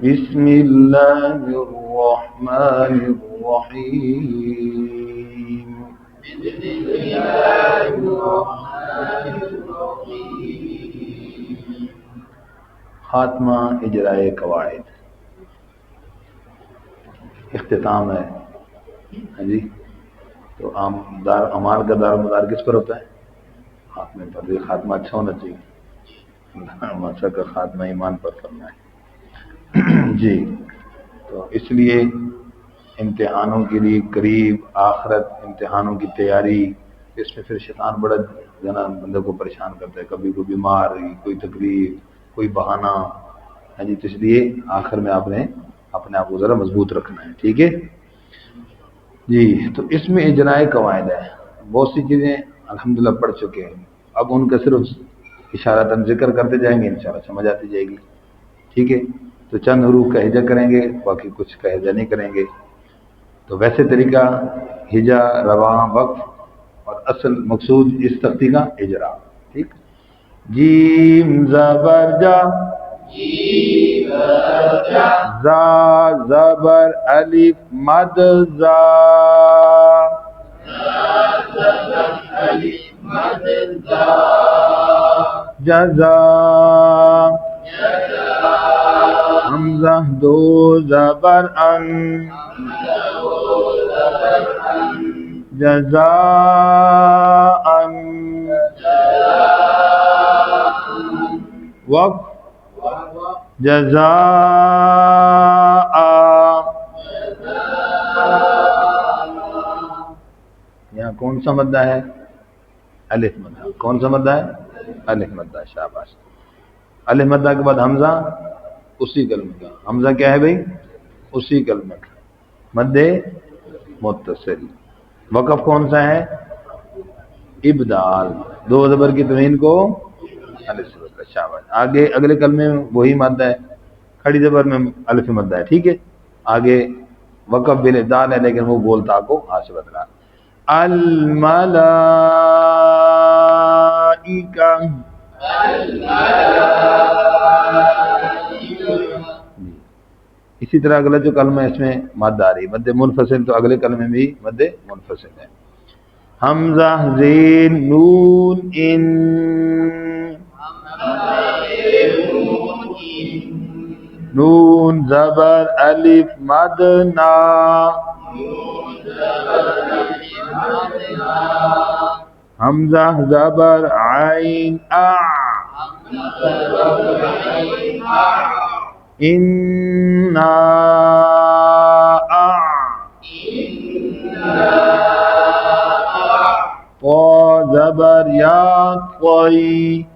बिस्मिल्लाहिर्रहमानिर्रहीम। खात्मा इजराए कवाइद, इख्तिताम है। हाँ जी, तो अमाल का दारोमदार किस पर होता है? खात्मे पर। ये खात्मा अच्छा होना चाहिए, मकसद का खात्मा ईमान पर करना है। जी, तो इसलिए इम्तिहानों के लिए करीब, आखिरत, इम्तिहानों की तैयारी, इसमें फिर शैतान बड़ा जना बंदे को परेशान करता है। कभी कोई बीमारी, कोई तकलीफ, कोई बहाना। हाँ जी, तो इसलिए आखिर में आपने अपने आप को ज़रा मजबूत रखना है। ठीक है जी। तो इसमें इजराए कवायद है। बहुत सी चीज़ें अल्हम्दुलिल्लाह पढ़ चुके हैं, अब उनका सिर्फ इशारतन जिक्र करते जाएंगे, इंशाअल्लाह समझ आती जाएगी। ठीक है, तो चंद हरूफ का हिजा करेंगे, बाकी कुछ का हिजा नहीं करेंगे। तो वैसे तरीका हिजा, रवा, वक्फ और असल मकसूद इस तख्ती का इजरा। ठीक। जीम ज़बर जा, जा ज़बर अलिफ मद जा, जज़ा, हमज़ा दो ज़बर अन, जज़ाअन, वक्फ जज़ाआ। यहाँ कौन सा मद्दा है? अलिफ मद्दा। कौन सा मद्दा है? अलिफ मद्दा। शाबाश। अलिफ मद्दा के बाद हमजा, उसी कलमे का। हमजा क्या है भाई? उसी कलमे का मद्दे मुत्तसिल। वक़फ़ कौन सा है? इब्दाल, दो ज़बर की तनवीन को अलिफ से बदला। शाबाश। आगे अगले कलमे में वही मद्दा है, खड़ी ज़बर में अलिफ मद्दा है। ठीक है, आगे वक़फ़ बिल इब्दाल है, लेकिन वो बोलता को आ से बदला। अल मलाइका, इसी तरह अगला जो कलमा है इसमें मद आ रही, मद्दे मुनफसिल, तो अगले कलमे में भी मद्दे मुनफसिल है। हमजा ज़ेन नून इन, नून ज़बर अलिफ मद ना, हमजा ज़बर आइन आ, इन्ना आ, क़ा ज़बर या क़ई,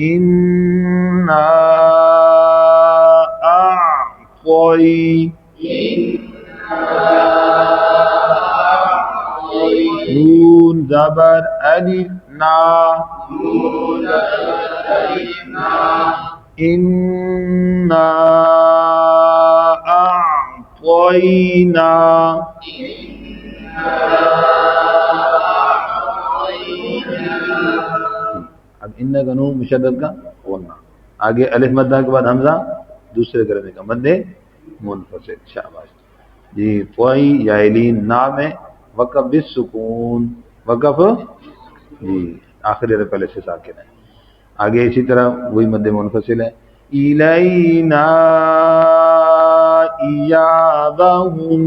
इन्ना आक़ई, नून ज़बर अलिफ ना, इन्ना आक़ईना। अब इन्ना का नून मुशद्दद का बोलना। आगे अलिफ मद्दा के बाद हमजा, दूसरे कलमे का मद्दे मुनफसिल। शाबाश जी। क़ई याइलीन ना में वक़फ़ बिस सुकून, वक़फ़ जी आखिरी हरफ पहले से साकिन है। आगे इसी तरह वही मद्दे मुनफसिल है। इलैना इयाबहुम,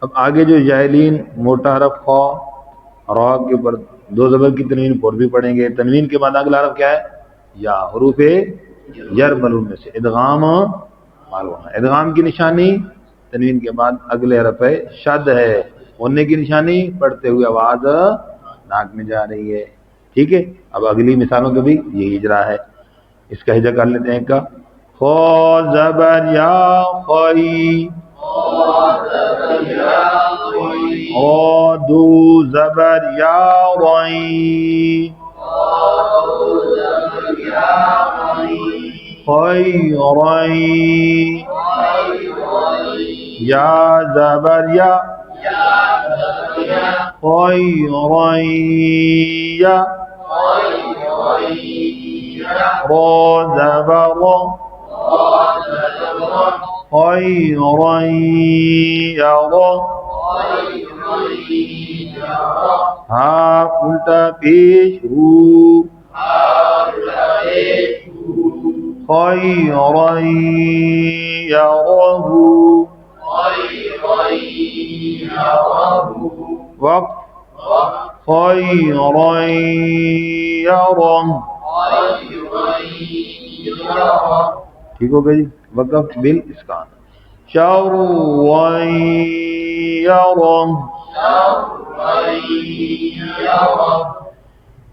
अब आगे जो जायलीन मोटा हरफ खौ, रा के ऊपर दो ज़बर की तनवीन पर भी पढ़ेंगे। तनवीन के बाद अगला हरफ क्या है? या। हरूफ यर मलूम में से इदगाम मालूम है। इदगाम की निशानी तनवीन के बाद अगले हरफ है शद है। होने की निशानी पढ़ते हुए आवाज नाक में जा रही है। ठीक है, अब अगली मिसालों के भी यही इजरा है। इसका हिजा कर लेते हैं। का खो ज़बर या ख़ई, ओ दू ज़बर या रई, खैरई, या ज़बर या, خيرا را زبر خيرا يرى ها قلت پیش رو خيرا يره وقف خيرا يره ठीक हो गया जी। वक़फ़ बिल इसकान शर्रन यरम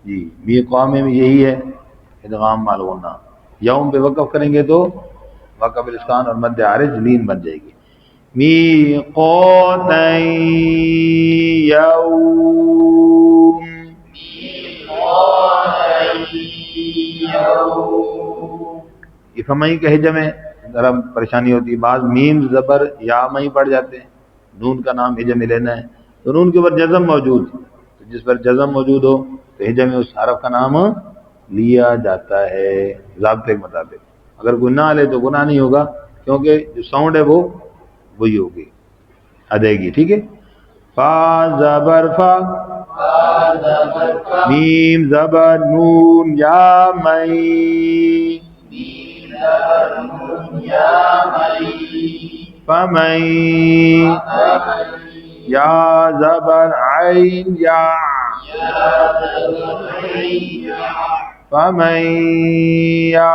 जी। मी क़ामे में यही है इदगाम माल गुन्ना। यौम पे वक़फ़ करेंगे तो वक़फ़ बिल इसकान और मद्दे आरिज़ लीन बन जाएगी। मीक़ातन यौम ये फमई के हिज्जे में ज़रा परेशानी होती है। बाज़ मीम ज़बर या मई पड़ जाते हैं। नून का नाम हिज्जे में लेना है तो नून के ऊपर जज़म मौजूद, तो जिस पर जज़म मौजूद हो तो हिज्जे में उस हरफ का नाम लिया जाता है ज़ाब्ते के मुताबिक। अगर गुनाह ले तो गुनाह नहीं होगा, क्योंकि जो साउंड है वो वही होगी, अदेगी। ठीक है। फा ज़बर फा मीम ज़बर नून या मई फमई या ज़बर ऐन या फमई या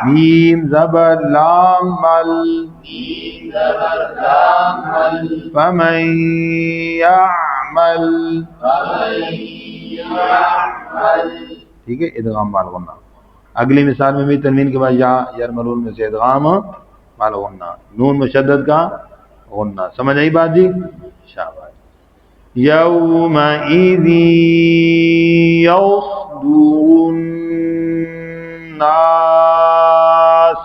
मीम ज़बर लाम मल फमई यामल। ठीक है। इदगाम माल गुन्ना। अगली मिसाल में भी तनवीन के बाद या यरमलून में से इदगाम माल गुन्ना, नून मुशद्दद का गुन्ना। समझ आई बात जी? शाबाश। यौमइज़ि यस्दुरुन नास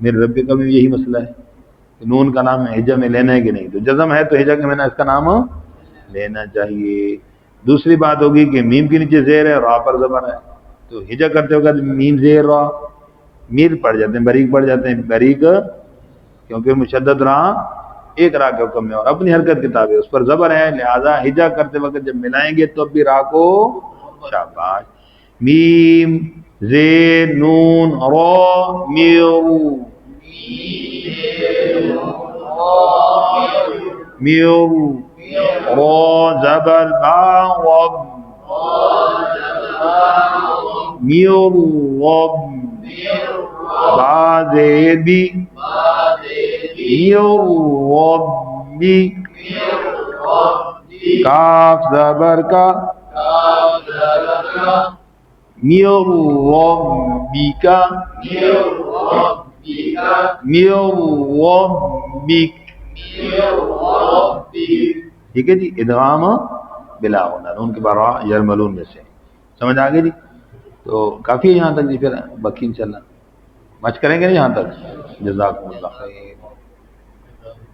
मेरे रब्बे का भी यही मसला है। नून का नाम हिजा में लेना है कि नहीं, तो जज़म है तो हिजा के मैंने इसका नाम लेना चाहिए। दूसरी बात होगी कि मीम के नीचे ज़ेर है, रा पर ज़बर है, तो हिजा करते वक्त मीम ज़ेर रा मीर पड़ जाते हैं, बरीक पड़ जाते हैं। बरीक क्योंकि मुशद्दद रा एक रा के हुक्म में और अपनी हरकत किताब है, उस पर ज़बर है, लिहाजा हिजा करते वक्त जब मिलाएंगे तो भी रा को शाबाश। मीम ज़ेर नून रा मीरू मीरू रा ज़बर बा रब मीरू रब बा ज़ेर बी मीरू रब्बी काफ ज़बर का मीरू रब्बिका मीरू रब्बिक। ठीक है जी। इदगाम बिला होना नून के बाद यरमलून में से। समझ आ गई जी? तो काफ़ी है यहाँ तक जी। फिर बाकी इंशाल्लाह मच करेंगे नहीं यहाँ तक। जज़ाकुमुल्लाह खैर।